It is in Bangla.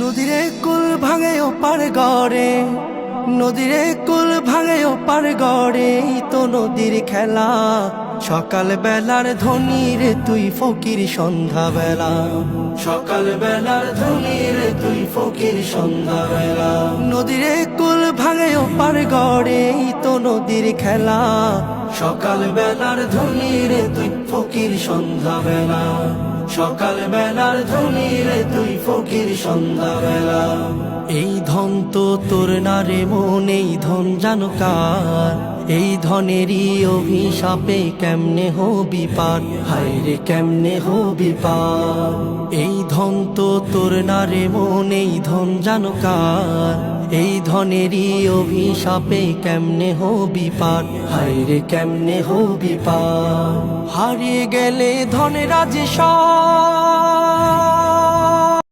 নদীরে কুল ভাঙে ওপার গড়ে, নদীরে কুল ভাঙে ওপার গড়ে, তো নদীর খেলা। সকাল বেলার ধনী রে তুই ফকির সন্ধ্যা বেলা, সকাল বেলার ধনী রে তুই ফকির সন্ধ্যা বেলা। নদীরে কুল ভাঙে ওপার গড়ে, তো নদীর খেলা। সকাল বেলার ধনী রে তুই ফকির সন্ধ্যা বেলা, সকাল বেলার ধনী রে তুই ফকির সন্ধ্যা বেলা। এই ধন তো তোর না রে মন, এই ধন জানো কার? এই ধনেরই অভিশাপে কেমনে হবি পার, হায় রে কেমনে হবি পার। এই ধন তো তোর না রে মন, এই ধন জানো কার? এই ধনেরই অভিশাপে কেমনে হবি পার, হায় রে কেমনে হবি পার। হারিয়ে গেলে ধনের রাজে সব